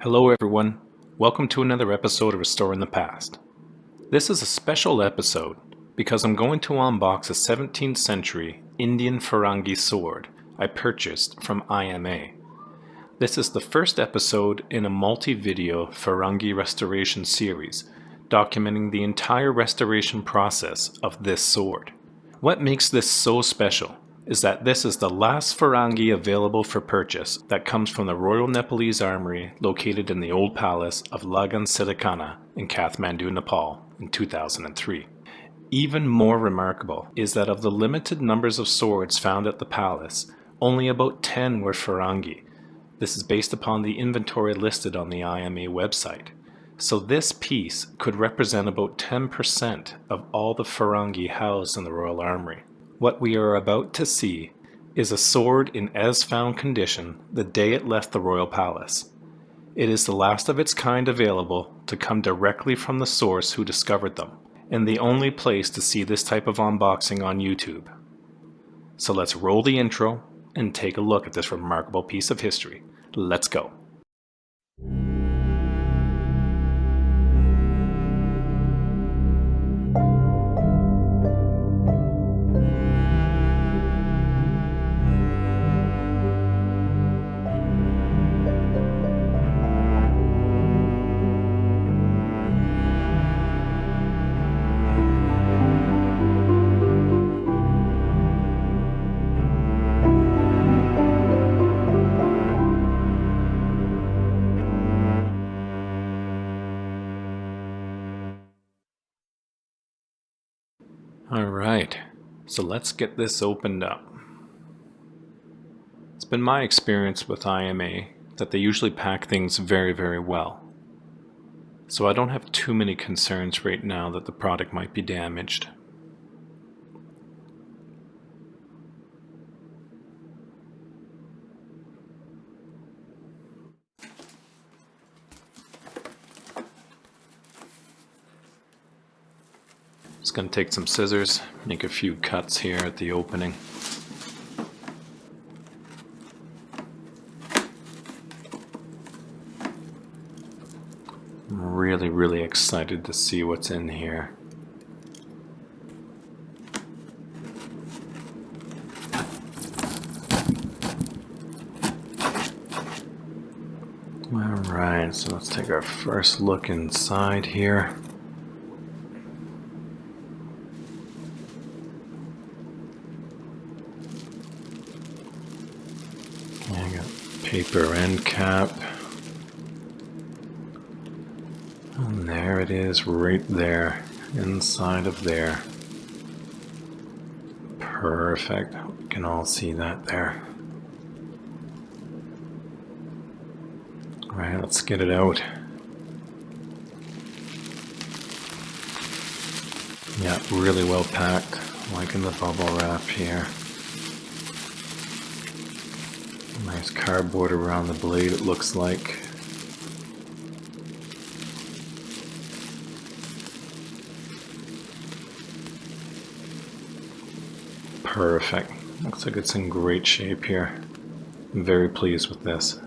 Hello everyone, welcome to another episode of Restoring the Past. This is a special episode because I'm going to unbox a 17th century Indian Firangi sword I purchased from IMA. This is the first episode in a multi-video Firangi restoration series documenting the entire restoration process of this sword. What makes this so special is that this is the last Firangi available for purchase that comes from the Royal Nepalese Armory located in the old palace of Lagan Siddhakana in Kathmandu, Nepal in 2003. Even more remarkable is that of the limited numbers of swords found at the palace, only about 10 were Firangi. This is based upon the inventory listed on the IMA website. So this piece could represent about 10% of all the Firangi housed in the Royal Armory. What we are about to see is a sword in as-found condition the day it left the Royal Palace. It is the last of its kind available to come directly from the source who discovered them, and the only place to see this type of unboxing on YouTube. So let's roll the intro and take a look at this remarkable piece of history. Let's go. Alright, so let's get this opened up. It's been my experience with IMA that they usually pack things very, very well. So I don't have too many concerns right now that the product might be damaged. Just going to take some scissors, make a few cuts here at the opening. I'm really excited to see what's in here. Alright, so let's take our first look inside here. I got paper end cap. And there it is right there, inside of there. Perfect. We can all see that there. Alright, let's get it out. Yeah, really well packed. Liking the bubble wrap here. Nice cardboard around the blade, it looks like. Perfect. Looks like it's in great shape here. I'm very pleased with this.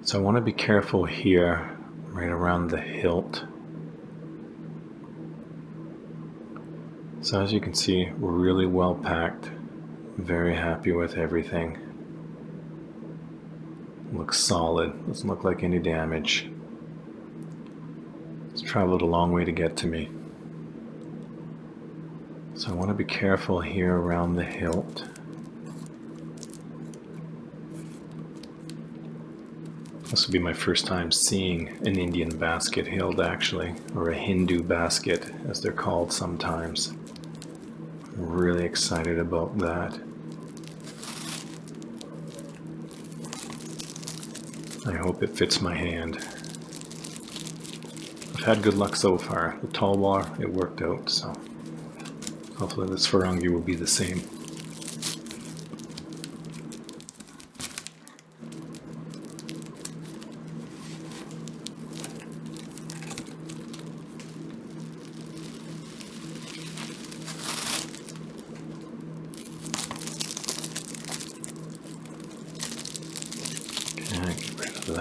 So I want to be careful here, right around the hilt. So as you can see, we're really well packed. Very happy with everything. Looks solid, doesn't look like any damage. It's traveled a long way to get to me. So I want to be careful here around the hilt. This will be my first time seeing an Indian basket hilt actually, or a Hindu basket as they're called sometimes. I'm really excited about that. I hope it fits my hand. I've had good luck so far. The talwar, it worked out, so hopefully this Firangi will be the same.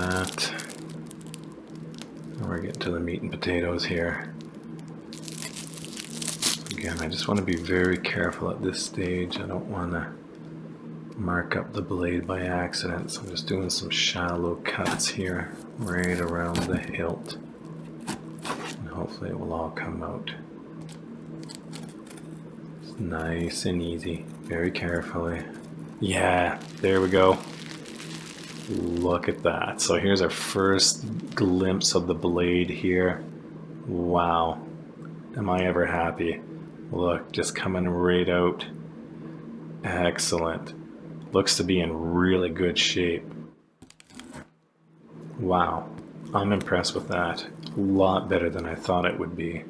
that. And we're getting to the meat and potatoes here. Again, I just want to be very careful at this stage. I don't want to mark up the blade by accident, so I'm just doing some shallow cuts here, right around the hilt. And hopefully it will all come out. It's nice and easy, very carefully. Yeah, there we go. Look at that. So here's our first glimpse of the blade here. Wow. Am I ever happy? Look, just coming right out. Excellent. Looks to be in really good shape. Wow. I'm impressed with that. A lot better than I thought it would be.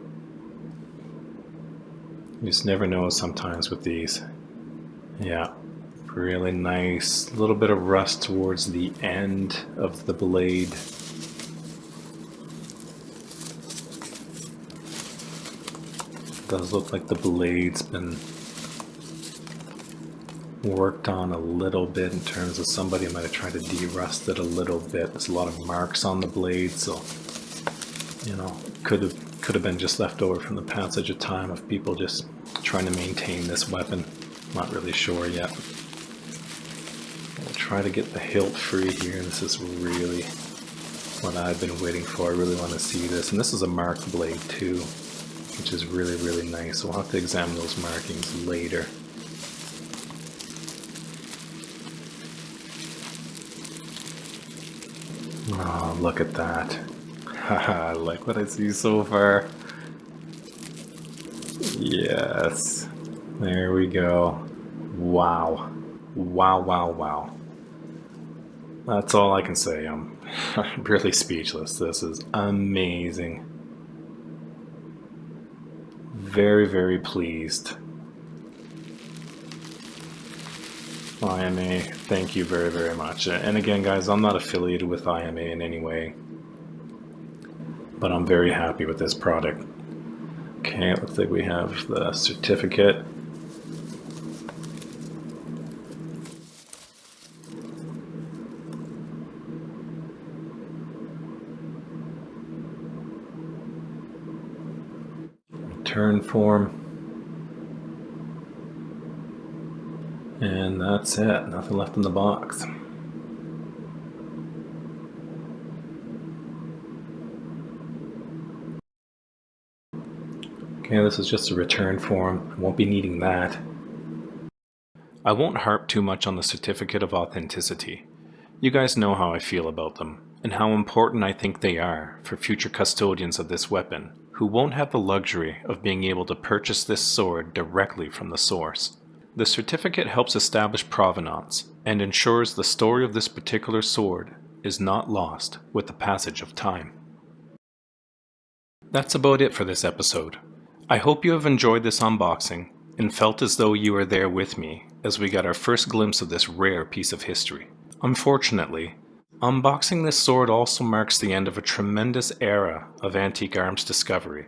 You just never know sometimes with these. Yeah. Really nice. A little bit of rust towards the end of the blade. Does look like the blade's been worked on a little bit in terms of somebody might have tried to de-rust it a little bit. There's a lot of marks on the blade, so you know, could have been just left over from the passage of time of people just trying to maintain this weapon. Not really sure yet. We'll try to get the hilt free here. This is really what I've been waiting for. I really want to see this. And this is a marked blade too, which is really, really nice. So we'll have to examine those markings later. Oh, look at that. Haha, I like what I see so far. Yes. There we go. Wow. Wow, wow, wow. That's all I can say. I'm really speechless. This is amazing. Very, very pleased. IMA, thank you very, very much. And again, guys, I'm not affiliated with IMA in any way, but I'm very happy with this product. Okay, it looks like we have the certificate. Return form. And that's it. Nothing left in the box. Okay, this is just a return form. I won't be needing that. I won't harp too much on the certificate of authenticity. You guys know how I feel about them, and how important I think they are for future custodians of this weapon, who won't have the luxury of being able to purchase this sword directly from the source. The certificate helps establish provenance, and ensures the story of this particular sword is not lost with the passage of time. That's about it for this episode. I hope you have enjoyed this unboxing, and felt as though you were there with me as we got our first glimpse of this rare piece of history. Unfortunately, unboxing this sword also marks the end of a tremendous era of antique arms discovery,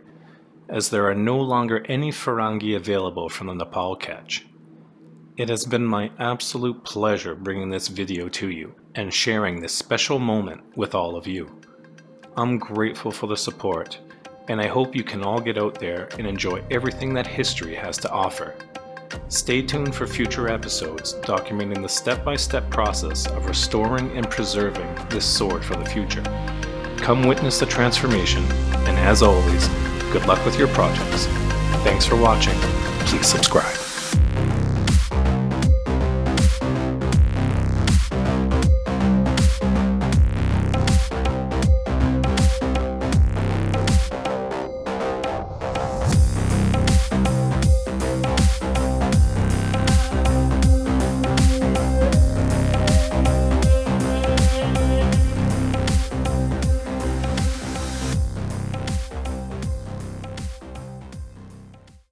as there are no longer any Firangi available from the Nepal catch. It has been my absolute pleasure bringing this video to you and sharing this special moment with all of you. I'm grateful for the support, and I hope you can all get out there and enjoy everything that history has to offer. Stay tuned for future episodes documenting the step-by-step process of restoring and preserving this sword for the future. Come witness the transformation, and as always, good luck with your projects. Thanks for watching. Please subscribe.